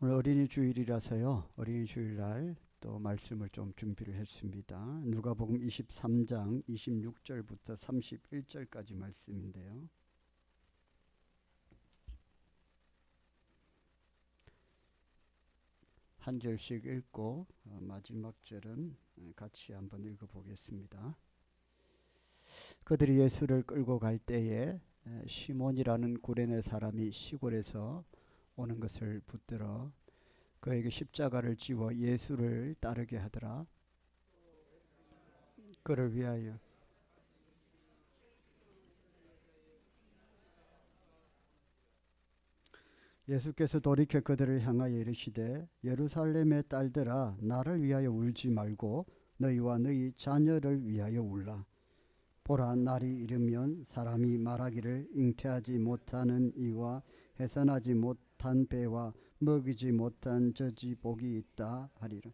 오늘 어린이 주일이라서요. 어린이 주일날 또 말씀을 좀 준비를 했습니다. 누가복음 23장 26절부터 31절까지 말씀인데요. 한 절씩 읽고 마지막 절은 같이 한번 읽어보겠습니다. 그들이 예수를 끌고 갈 때에 시몬이라는 구레네 사람이 시골에서 오는 것을 붙들어 그에게 십자가를 지워 예수를 따르게 하더라. 그를 위하여 예수께서 돌이켜 그들을 향하여 이르시되 예루살렘의 딸들아 나를 위하여 울지 말고 너희와 너희 자녀를 위하여 울라. 보라 날이 이르면 사람이 말하기를 잉태하지 못하는 이와 해산하지 못한 배와 먹이지 못한 젖이 복이 있다 하리라.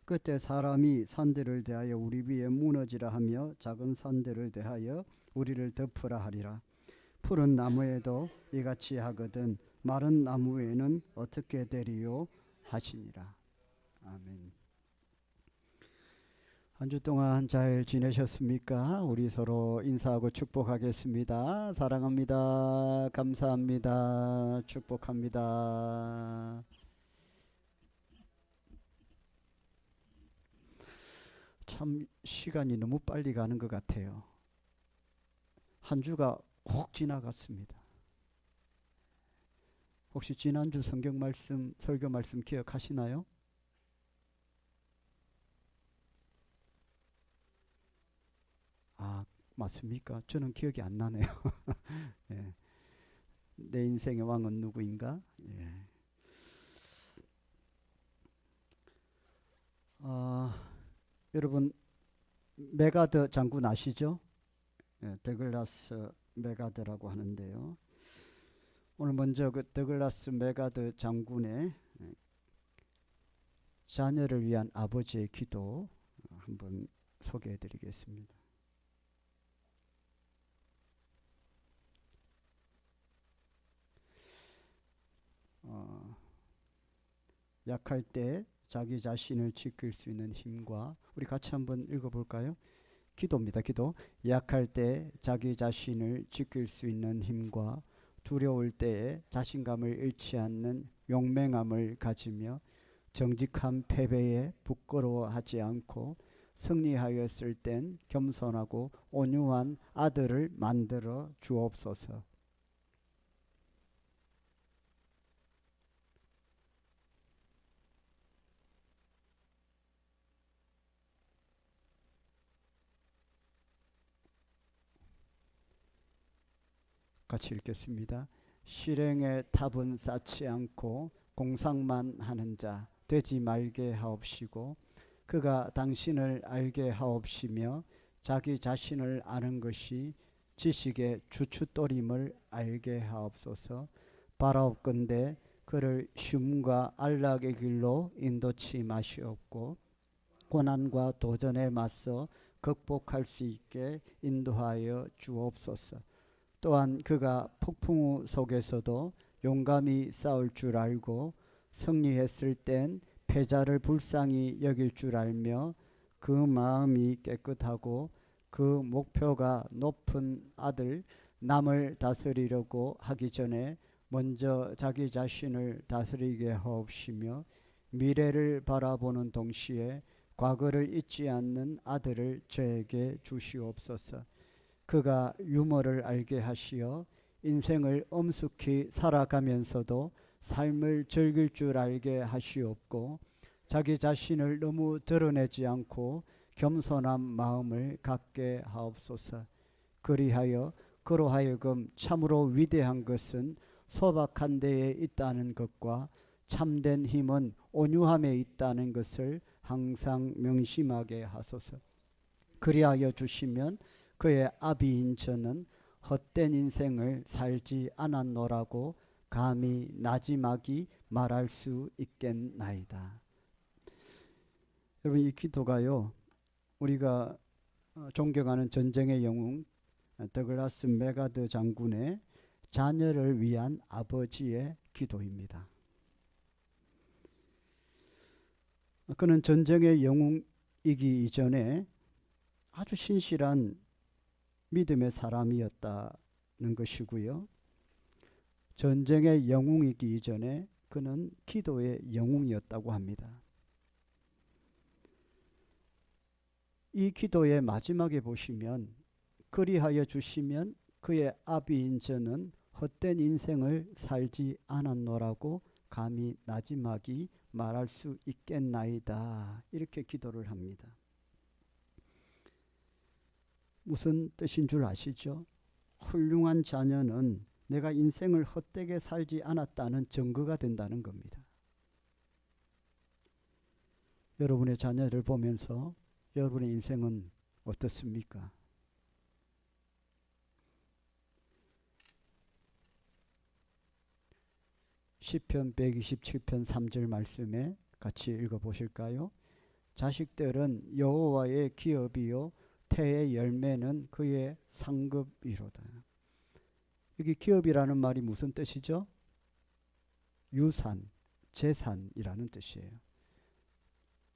그때 사람이 산들을 대하여 우리 위에 무너지라 하며 작은 산들을 대하여 우리를 덮으라 하리라. 푸른 나무에도 이같이 하거든 마른 나무에는 어떻게 되리요 하시니라. 아멘. 한 주 동안 잘 지내셨습니까? 우리 서로 인사하고 축복하겠습니다. 사랑합니다. 감사합니다. 축복합니다. 참 시간이 너무 빨리 가는 것 같아요. 한 주가 혹 지나갔습니다. 혹시 지난주 성경 말씀, 설교 말씀 기억하시나요? 아, 맞습니까? 저는 기억이 안 나네요. 예. 내 인생의 왕은 누구인가? 예. 여러분 메가드 장군 아시죠? 예, 더글라스 메가드라고 하는데요. 오늘 먼저 그 더글라스 메가드 장군의 자녀를 위한 아버지의 기도 한번 소개해 드리겠습니다. 약할 때 자기 자신을 지킬 수 있는 힘과 우리 같이 한번 읽어볼까요? 기도입니다. 기도. 약할 때 자기 자신을 지킬 수 있는 힘과 두려울 때에 자신감을 잃지 않는 용맹함을 가지며 정직한 패배에 부끄러워하지 않고 승리하였을 땐 겸손하고 온유한 아들을 만들어 주옵소서. 같이 읽겠습니다. 실행의 탑은 쌓지 않고 공상만 하는 자 되지 말게 하옵시고 그가 당신을 알게 하옵시며 자기 자신을 아는 것이 지식의 주춧돌임을 알게 하옵소서. 바라옵건대 그를 쉼과 안락의 길로 인도치 마시옵고 고난과 도전에 맞서 극복할 수 있게 인도하여 주옵소서. 또한 그가 폭풍우 속에서도 용감히 싸울 줄 알고 승리했을 땐 패자를 불쌍히 여길 줄 알며 그 마음이 깨끗하고 그 목표가 높은 아들 남을 다스리려고 하기 전에 먼저 자기 자신을 다스리게 하옵시며 미래를 바라보는 동시에 과거를 잊지 않는 아들을 저에게 주시옵소서. 그가 유머를 알게 하시어 인생을 엄숙히 살아가면서도 삶을 즐길 줄 알게 하시옵고 자기 자신을 너무 드러내지 않고 겸손한 마음을 갖게 하옵소서. 그리하여 그로 하여금 참으로 위대한 것은 소박한 데에 있다는 것과 참된 힘은 온유함에 있다는 것을 항상 명심하게 하소서. 그리하여 주시면 그의 아비인 저는 헛된 인생을 살지 않았노라고 감히 나지막이 말할 수 있겠나이다. 여러분 이 기도가요 우리가 존경하는 전쟁의 영웅 더글라스 메가드 장군의 자녀를 위한 아버지의 기도입니다. 그는 전쟁의 영웅이기 이전에 아주 신실한 믿음의 사람이었다는 것이고요. 전쟁의 영웅이기 이전에 그는 기도의 영웅이었다고 합니다. 이 기도의 마지막에 보시면 그리하여 주시면 그의 아비인 저는 헛된 인생을 살지 않았노라고 감히 나지막이 말할 수 있겠나이다. 이렇게 기도를 합니다. 무슨 뜻인 줄 아시죠? 훌륭한 자녀는 내가 인생을 헛되게 살지 않았다는 증거가 된다는 겁니다. 여러분의 자녀를 보면서 여러분의 인생은 어떻습니까? 시편 127편 3절 말씀에 같이 읽어보실까요? 자식들은 여호와의 기업이요 태의 열매는 그의 상급이로다. 여기 기업이라는 말이 무슨 뜻이죠? 유산, 재산이라는 뜻이에요.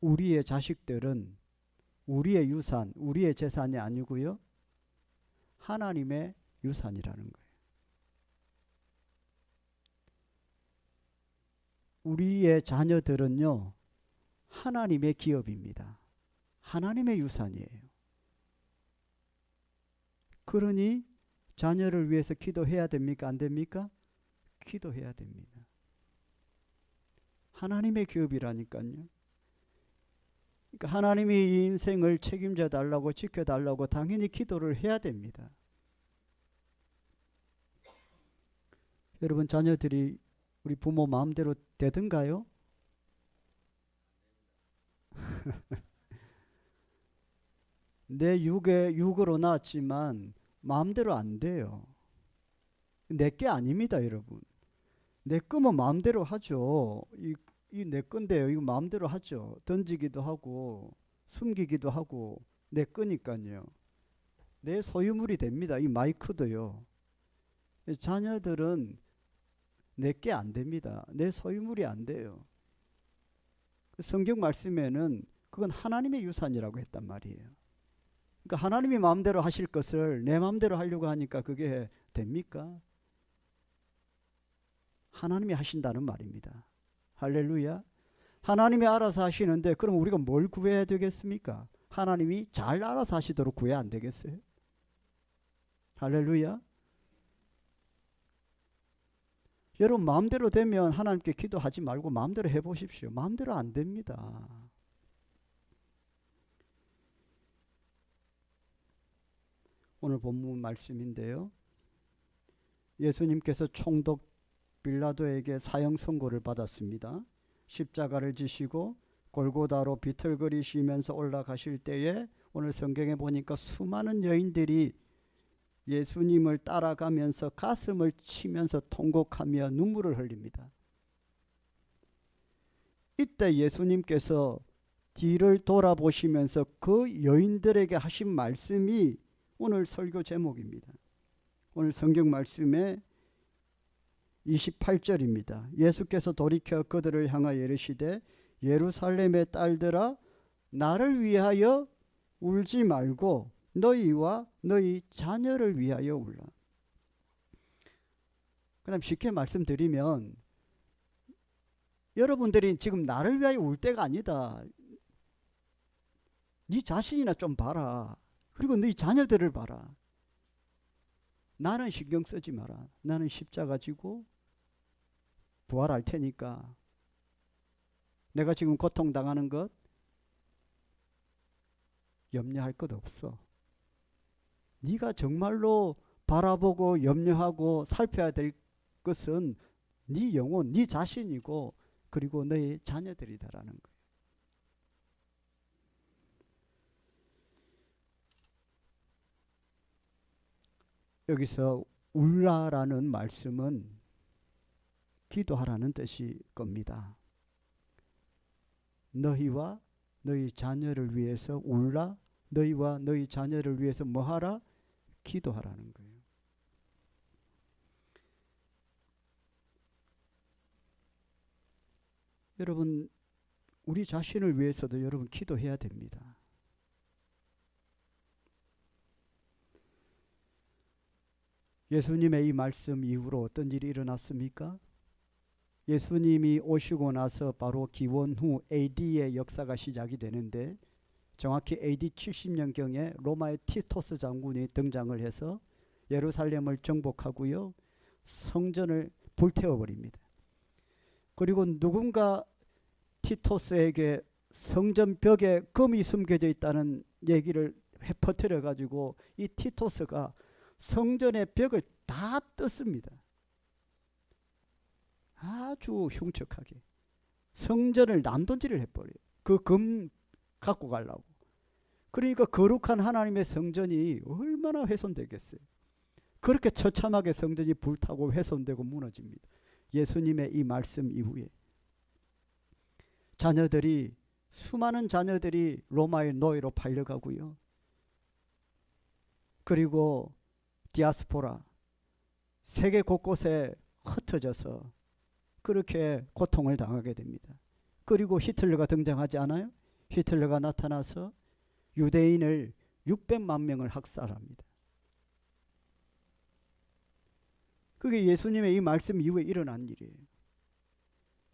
우리의 자식들은 우리의 유산, 우리의 재산이 아니고요. 하나님의 유산이라는 거예요. 우리의 자녀들은요. 하나님의 기업입니다. 하나님의 유산이에요. 그러니 자녀를 위해서 기도해야 됩니까? 안 됩니까? 기도해야 됩니다. 하나님의 기업이라니까요. 그러니까 하나님이 이 인생을 책임져 달라고 지켜달라고 당연히 기도를 해야 됩니다. 여러분 자녀들이 우리 부모 마음대로 되든가요? 내 육으로 낳았지만 마음대로 안 돼요. 내 게 아닙니다, 여러분. 내 거면 마음대로 하죠. 이 내 건데요. 이거 마음대로 하죠. 던지기도 하고 숨기기도 하고 내 거니까요. 내 소유물이 됩니다. 이 마이크도요. 자녀들은 내 게 안 됩니다. 내 소유물이 안 돼요. 성경 말씀에는 그건 하나님의 유산이라고 했단 말이에요. 그러니까 하나님이 마음대로 하실 것을 내 마음대로 하려고 하니까 그게 됩니까? 하나님이 하신다는 말입니다. 할렐루야. 하나님이 알아서 하시는데 그럼 우리가 뭘 구해야 되겠습니까? 하나님이 잘 알아서 하시도록 구해야 안 되겠어요? 할렐루야. 여러분 마음대로 되면 하나님께 기도하지 말고 마음대로 해보십시오. 마음대로 안 됩니다. 오늘 본문 말씀인데요. 예수님께서 총독 빌라도에게 사형 선고를 받았습니다. 십자가를 지시고 골고다로 비틀거리시면서 올라가실 때에 오늘 성경에 보니까 수많은 여인들이 예수님을 따라가면서 가슴을 치면서 통곡하며 눈물을 흘립니다. 이때 예수님께서 뒤를 돌아보시면서 그 여인들에게 하신 말씀이 오늘 설교 제목입니다. 오늘 성경 말씀에 28절입니다. 예수께서 돌이켜 그들을 향하여 이르시되 예루살렘의 딸들아 나를 위하여 울지 말고 너희와 너희 자녀를 위하여 울라. 그다음 쉽게 말씀드리면 여러분들이 지금 나를 위하여 울 때가 아니다. 네 자신이나 좀 봐라. 그리고 네 자녀들을 봐라. 나는 신경 쓰지 마라. 나는 십자가 지고 부활할 테니까 내가 지금 고통당하는 것 염려할 것 없어. 네가 정말로 바라보고 염려하고 살펴야 될 것은 네 영혼, 네 자신이고 그리고 너의 자녀들이다라는 거예요. 여기서 울라라는 말씀은 기도하라는 뜻이 겁니다. 너희와 너희 자녀를 위해서 울라. 너희와 너희 자녀를 위해서 뭐하라? 기도하라는 거예요. 여러분 우리 자신을 위해서도 여러분 기도해야 됩니다. 예수님의 이 말씀 이후로 어떤 일이 일어났습니까? 예수님이 오시고 나서 바로 기원 후 AD의 역사가 시작이 되는데, 정확히 AD 70년경에 로마의 티토스 장군이 등장을 해서 예루살렘을 정복하고요, 성전을 불태워버립니다. 그리고 누군가 티토스에게 성전 벽에 금이 숨겨져 있다는 얘기를 퍼뜨려 가지고 이 티토스가 성전의 벽을 다 뜯습니다. 아주 흉측하게 성전을 난도질을 해버려요. 그 금 갖고 가려고. 그러니까 거룩한 하나님의 성전이 얼마나 훼손되겠어요. 그렇게 처참하게 성전이 불타고 훼손되고 무너집니다. 예수님의 이 말씀 이후에 자녀들이, 수많은 자녀들이 로마의 노예로 팔려가고요, 그리고 디아스포라, 세계 곳곳에 흩어져서 그렇게 고통을 당하게 됩니다. 그리고 히틀러가 등장하지 않아요? 히틀러가 나타나서 유대인을 600만 명을 학살합니다. 그게 예수님의 이 말씀 이후에 일어난 일이에요.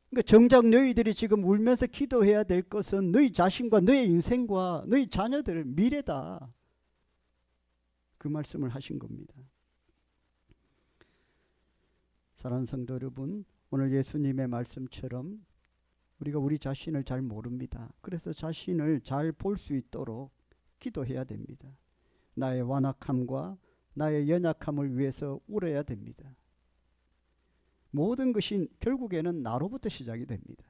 그러니까 정작 너희들이 지금 울면서 기도해야 될 것은 너희 자신과 너희 인생과 너희 자녀들 미래다. 그 말씀을 하신 겁니다. 사랑하는 성도 여러분, 오늘 예수님의 말씀처럼 우리가 우리 자신을 잘 모릅니다. 그래서 자신을 잘 볼 수 있도록 기도해야 됩니다. 나의 완악함과 나의 연약함을 위해서 울어야 됩니다. 모든 것이 결국에는 나로부터 시작이 됩니다.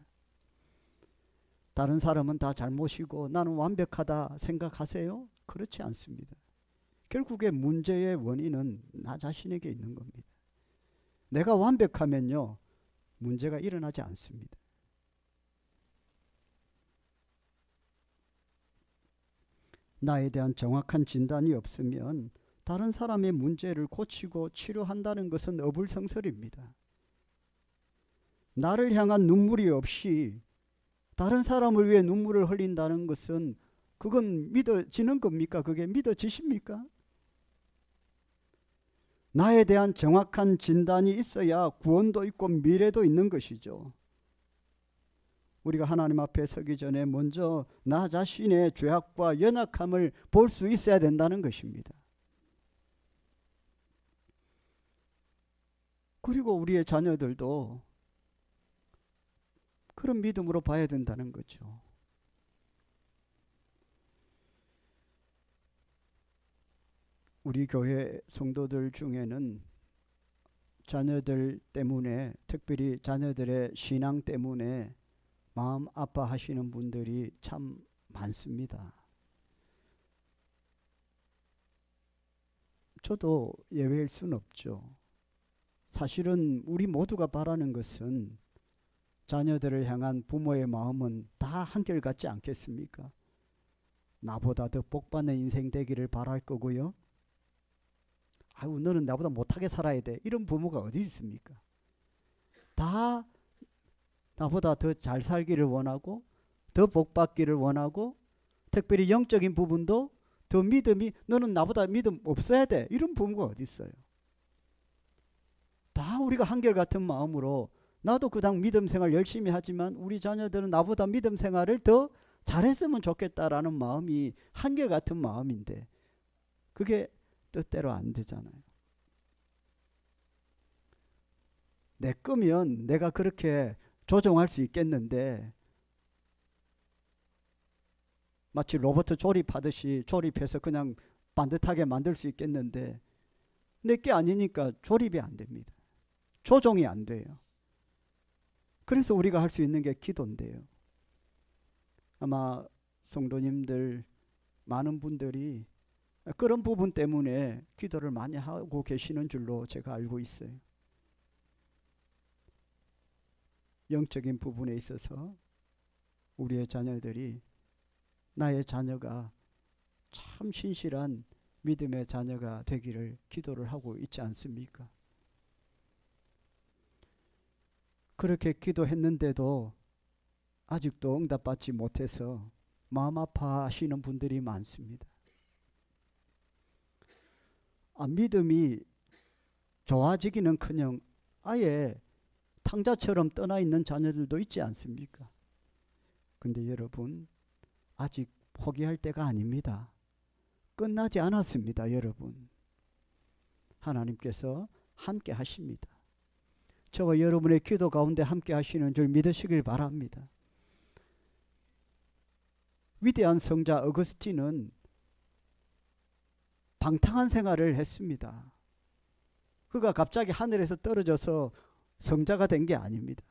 다른 사람은 다 잘못이고 나는 완벽하다 생각하세요? 그렇지 않습니다. 결국에 문제의 원인은 나 자신에게 있는 겁니다. 내가 완벽하면요, 문제가 일어나지 않습니다. 나에 대한 정확한 진단이 없으면 다른 사람의 문제를 고치고 치료한다는 것은 어불성설입니다. 나를 향한 눈물이 없이 다른 사람을 위해 눈물을 흘린다는 것은 그건 믿어지는 겁니까? 그게 믿어지십니까? 나에 대한 정확한 진단이 있어야 구원도 있고 미래도 있는 것이죠. 우리가 하나님 앞에 서기 전에 먼저 나 자신의 죄악과 연약함을 볼 수 있어야 된다는 것입니다. 그리고 우리의 자녀들도 그런 믿음으로 봐야 된다는 거죠. 우리 교회 성도들 중에는 자녀들 때문에, 특별히 자녀들의 신앙 때문에 마음 아파하시는 분들이 참 많습니다. 저도 예외일 순 없죠. 사실은 우리 모두가 바라는 것은 자녀들을 향한 부모의 마음은 다 한결같지 않겠습니까? 나보다 더 복받는 인생 되기를 바랄 거고요. 아유, 너는 나보다 못하게 살아야 돼. 이런 부모가 어디 있습니까? 다 나보다 더 잘 살기를 원하고, 더 복받기를 원하고, 특별히 영적인 부분도 더 믿음이, 너는 나보다 믿음 없어야 돼. 이런 부모가 어디 있어요? 다 우리가 한결같은 마음으로, 나도 그당 믿음 생활 열심히 하지만 우리 자녀들은 나보다 믿음 생활을 더 잘했으면 좋겠다라는 마음이 한결같은 마음인데 그게 뜻대로 안 되잖아요. 내 거면 내가 그렇게 조종할 수 있겠는데, 마치 로봇 조립하듯이 조립해서 그냥 반듯하게 만들 수 있겠는데 내 게 아니니까 조립이 안 됩니다. 조종이 안 돼요. 그래서 우리가 할 수 있는 게 기도인데요. 아마 성도님들 많은 분들이 그런 부분 때문에 기도를 많이 하고 계시는 줄로 제가 알고 있어요. 영적인 부분에 있어서 우리의 자녀들이, 나의 자녀가 참 신실한 믿음의 자녀가 되기를 기도를 하고 있지 않습니까? 그렇게 기도했는데도 아직도 응답받지 못해서 마음 아파하시는 분들이 많습니다. 믿음이 좋아지기는커녕 아예 탕자처럼 떠나 있는 자녀들도 있지 않습니까? 근데 여러분, 아직 포기할 때가 아닙니다. 끝나지 않았습니다, 여러분. 하나님께서 함께 하십니다. 저와 여러분의 기도 가운데 함께 하시는 줄 믿으시길 바랍니다. 위대한 성자 어거스틴은 방탕한 생활을 했습니다. 그가 갑자기 하늘에서 떨어져서 성자가 된 게 아닙니다.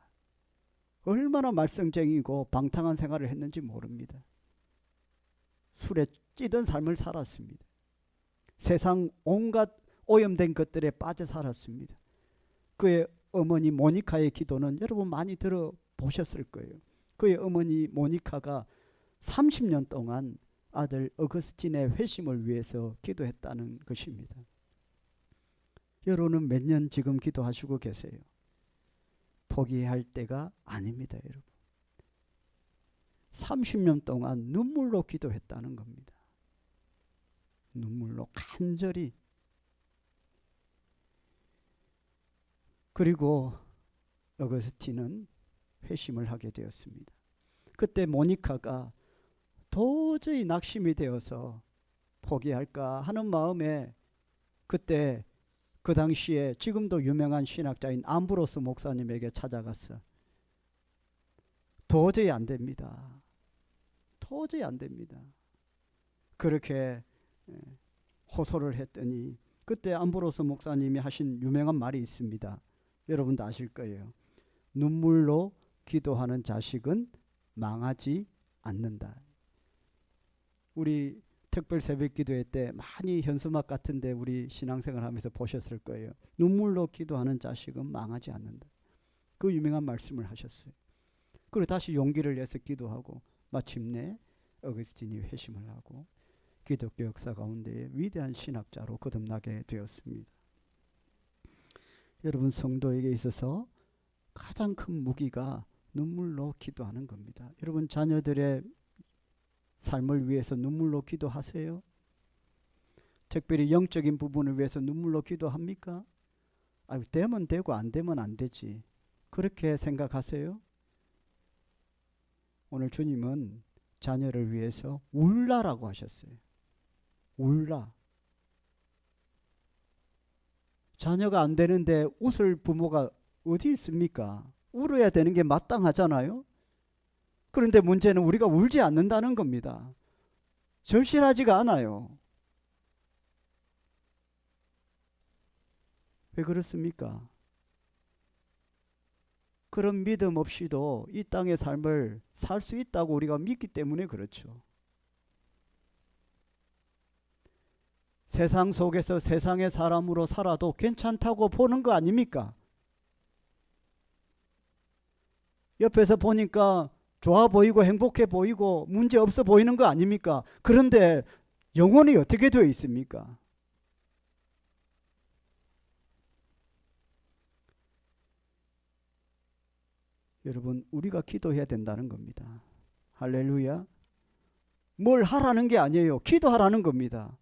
얼마나 말썽쟁이고 방탕한 생활을 했는지 모릅니다. 술에 찌든 삶을 살았습니다. 세상 온갖 오염된 것들에 빠져 살았습니다. 그의 어머니 모니카의 기도는 여러분 많이 들어보셨을 거예요. 그의 어머니 모니카가 30년 동안 아들 어거스틴의 회심을 위해서 기도했다는 것입니다. 여러분은 몇 년 지금 기도하시고 계세요? 포기할 때가 아닙니다, 여러분. 30년 동안 눈물로 기도했다는 겁니다. 눈물로 간절히. 그리고 어거스틴은 회심을 하게 되었습니다. 그때 모니카가 도저히 낙심이 되어서 포기할까 하는 마음에 그때 그 당시에 지금도 유명한 신학자인 암브로스 목사님에게 찾아갔어. 도저히 안 됩니다. 도저히 안 됩니다. 그렇게 호소를 했더니 그때 암브로스 목사님이 하신 유명한 말이 있습니다. 여러분도 아실 거예요. 눈물로 기도하는 자식은 망하지 않는다. 우리 특별 새벽 기도회 때 많이 현수막 같은데 우리 신앙생활 하면서 보셨을 거예요. 눈물로 기도하는 자식은 망하지 않는다. 그 유명한 말씀을 하셨어요. 그리고 다시 용기를 내서 기도하고 마침내 어거스틴이 회심을 하고 기독교 역사 가운데 위대한 신학자로 거듭나게 되었습니다. 여러분, 성도에게 있어서 가장 큰 무기가 눈물로 기도하는 겁니다. 여러분, 자녀들의 삶을 위해서 눈물로 기도하세요? 특별히 영적인 부분을 위해서 눈물로 기도합니까? 되면 되고 안 되면 안 되지. 그렇게 생각하세요? 오늘 주님은 자녀를 위해서 울라라고 하셨어요. 울라. 자녀가 안 되는데 웃을 부모가 어디 있습니까? 울어야 되는 게 마땅하잖아요. 그런데 문제는 우리가 울지 않는다는 겁니다. 절실하지가 않아요. 왜 그렇습니까? 그런 믿음 없이도 이 땅의 삶을 살 수 있다고 우리가 믿기 때문에 그렇죠. 세상 속에서 세상의 사람으로 살아도 괜찮다고 보는 거 아닙니까? 옆에서 보니까 좋아 보이고 행복해 보이고 문제 없어 보이는 거 아닙니까? 그런데 영혼이 어떻게 되어 있습니까? 여러분, 우리가 기도해야 된다는 겁니다. 할렐루야. 뭘 하라는 게 아니에요. 기도하라는 겁니다.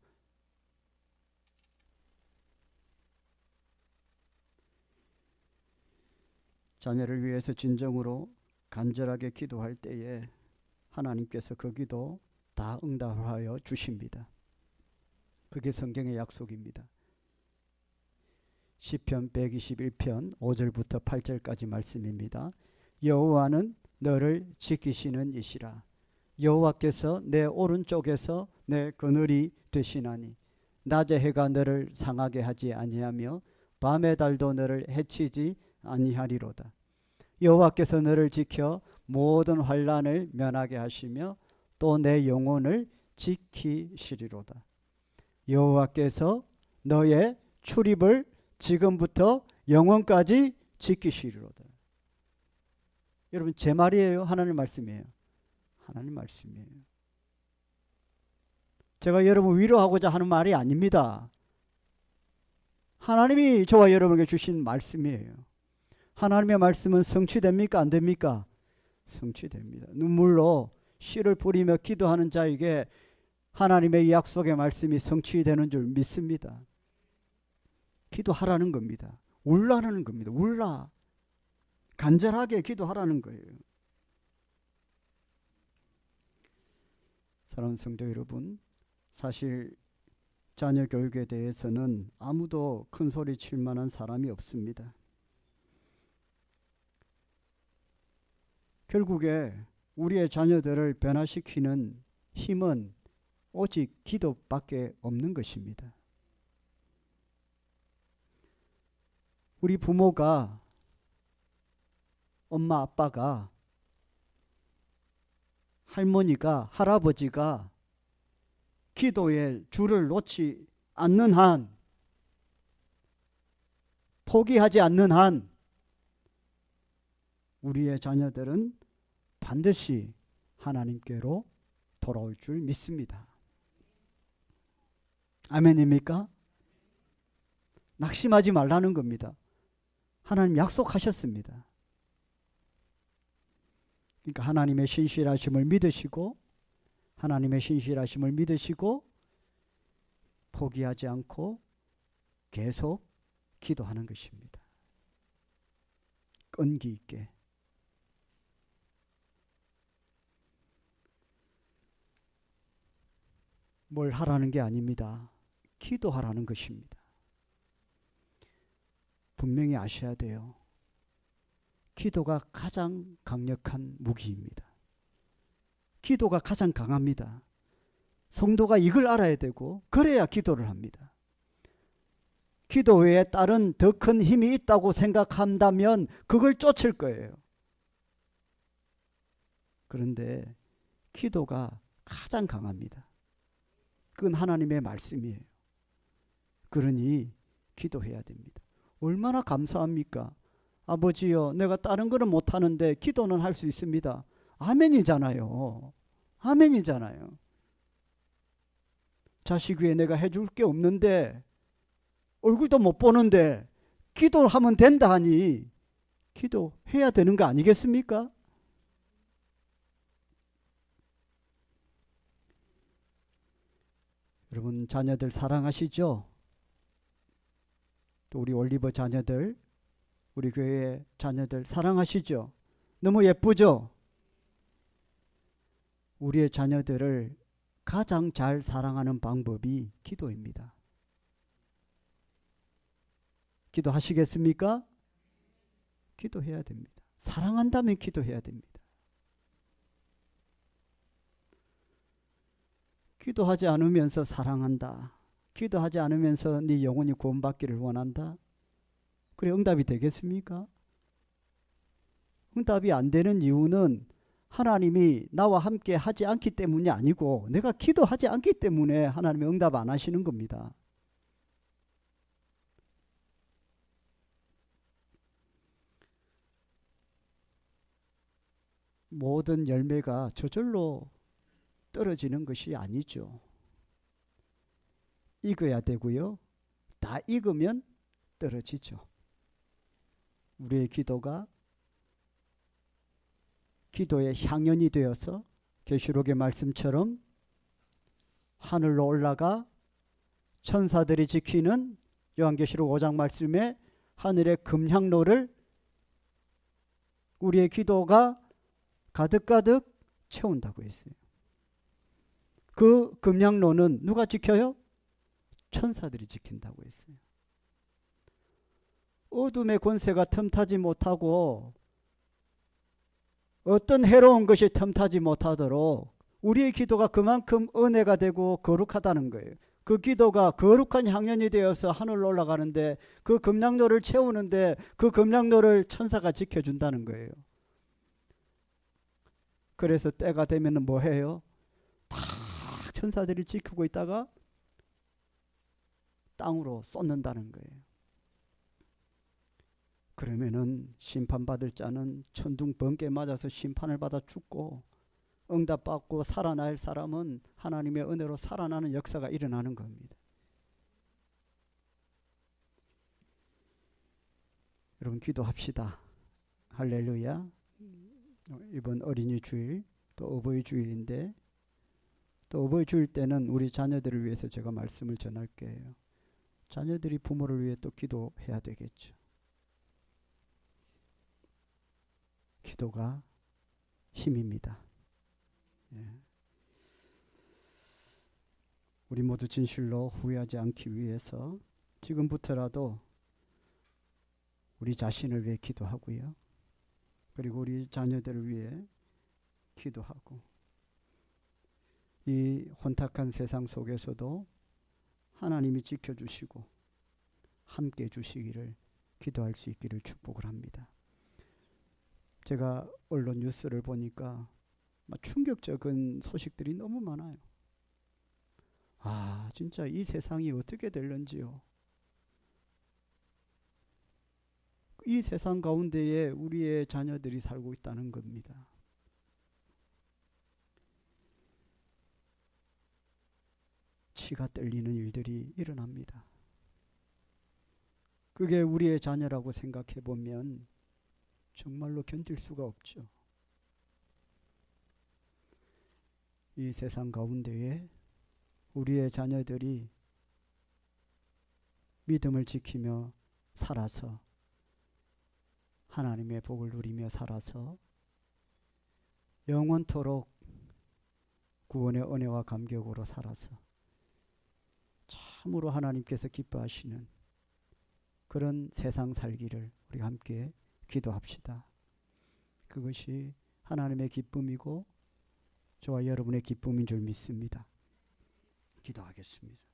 자녀를 위해서 진정으로 간절하게 기도할 때에 하나님께서 그 기도 다 응답하여 주십니다. 그게 성경의 약속입니다. 시편 121편 5절부터 8절까지 말씀입니다. 여호와는 너를 지키시는 이시라. 여호와께서 내 오른쪽에서 내 그늘이 되시나니 낮의 해가 너를 상하게 하지 아니하며 밤의 달도 너를 해치지 아니하리로다. 여호와께서 너를 지켜 모든 환난을 면하게 하시며 또 내 영혼을 지키시리로다. 여호와께서 너의 출입을 지금부터 영원까지 지키시리로다. 여러분, 제 말이에요? 하나님 말씀이에요? 하나님 말씀이에요. 제가 여러분 위로하고자 하는 말이 아닙니다. 하나님이 저와 여러분에게 주신 말씀이에요. 하나님의 말씀은 성취됩니까? 안 됩니까? 성취됩니다. 눈물로 씨를 뿌리며 기도하는 자에게 하나님의 약속의 말씀이 성취되는 줄 믿습니다. 기도하라는 겁니다. 울라는 겁니다. 울라. 간절하게 기도하라는 거예요. 사랑하는 성도 여러분, 사실 자녀 교육에 대해서는 아무도 큰 소리 칠 만한 사람이 없습니다. 결국에 우리의 자녀들을 변화시키는 힘은 오직 기도밖에 없는 것입니다. 우리 부모가, 엄마 아빠가, 할머니가, 할아버지가 기도에 줄을 놓지 않는 한, 포기하지 않는 한, 우리의 자녀들은 반드시 하나님께로 돌아올 줄 믿습니다. 아멘입니까? 낙심하지 말라는 겁니다. 하나님 약속하셨습니다. 그러니까 하나님의 신실하심을 믿으시고, 하나님의 신실하심을 믿으시고 포기하지 않고 계속 기도하는 것입니다. 끈기 있게. 뭘 하라는 게 아닙니다. 기도하라는 것입니다. 분명히 아셔야 돼요. 기도가 가장 강력한 무기입니다. 기도가 가장 강합니다. 성도가 이걸 알아야 되고 그래야 기도를 합니다. 기도 외에 다른 더 큰 힘이 있다고 생각한다면 그걸 쫓을 거예요. 그런데 기도가 가장 강합니다. 그건 하나님의 말씀이에요. 그러니 기도해야 됩니다. 얼마나 감사합니까? 아버지요, 내가 다른 거는 못하는데 기도는 할 수 있습니다. 아멘이잖아요. 아멘이잖아요. 자식 위에 내가 해줄 게 없는데, 얼굴도 못 보는데 기도하면 된다 하니 기도해야 되는 거 아니겠습니까? 여러분, 자녀들 사랑하시죠? 또 우리 올리버 자녀들, 우리 교회 자녀들 사랑하시죠? 너무 예쁘죠? 우리의 자녀들을 가장 잘 사랑하는 방법이 기도입니다. 기도하시겠습니까? 기도해야 됩니다. 사랑한다면 기도해야 됩니다. 기도하지 않으면서 사랑한다. 기도하지 않으면서 네 영혼이 구원받기를 원한다. 그래, 응답이 되겠습니까? 응답이 안 되는 이유는 하나님이 나와 함께 하지 않기 때문이 아니고 내가 기도하지 않기 때문에 하나님이 응답 안 하시는 겁니다. 모든 열매가 저절로 떨어지는 것이 아니죠. 익어야 되고요. 다 익으면 떨어지죠. 우리의 기도가 기도의 향연이 되어서 계시록의 말씀처럼 하늘로 올라가 천사들이 지키는 요한계시록 5장 말씀에 하늘의 금향로를 우리의 기도가 가득가득 채운다고 했어요. 그 금향로는 누가 지켜요? 천사들이 지킨다고 했어요. 어둠의 권세가 틈타지 못하고 어떤 해로운 것이 틈타지 못하도록 우리의 기도가 그만큼 은혜가 되고 거룩하다는 거예요. 그 기도가 거룩한 향연이 되어서 하늘로 올라가는데 그 금향로를 채우는데 그 금향로를 천사가 지켜준다는 거예요. 그래서 때가 되면 뭐 해요? 다 천사들이 지키고 있다가 땅으로 쏟는다는 거예요. 그러면은 심판받을 자는 천둥 번개 맞아서 심판을 받아 죽고 응답받고 살아날 사람은 하나님의 은혜로 살아나는 역사가 일어나는 겁니다. 여러분, 기도합시다. 할렐루야. 이번 어린이 주일 또 어버이 주일인데 또 어버이 주일 때는 우리 자녀들을 위해서 제가 말씀을 전할게요. 자녀들이 부모를 위해 또 기도해야 되겠죠. 기도가 힘입니다. 예. 우리 모두 진실로 후회하지 않기 위해서 지금부터라도 우리 자신을 위해 기도하고요. 그리고 우리 자녀들을 위해 기도하고 이 혼탁한 세상 속에서도 하나님이 지켜주시고 함께 해주시기를 기도할 수 있기를 축복을 합니다. 제가 언론 뉴스를 보니까 충격적인 소식들이 너무 많아요. 아, 진짜 이 세상이 어떻게 될런지요. 이 세상 가운데에 우리의 자녀들이 살고 있다는 겁니다. 치가 떨리는 일들이 일어납니다. 그게 우리의 자녀라고 생각해 보면 정말로 견딜 수가 없죠. 이 세상 가운데에 우리의 자녀들이 믿음을 지키며 살아서 하나님의 복을 누리며 살아서 영원토록 구원의 은혜와 감격으로 살아서 참으로 하나님께서 기뻐하시는 그런 세상 살기를 우리 함께 기도합시다. 그것이 하나님의 기쁨이고 저와 여러분의 기쁨인 줄 믿습니다. 기도하겠습니다.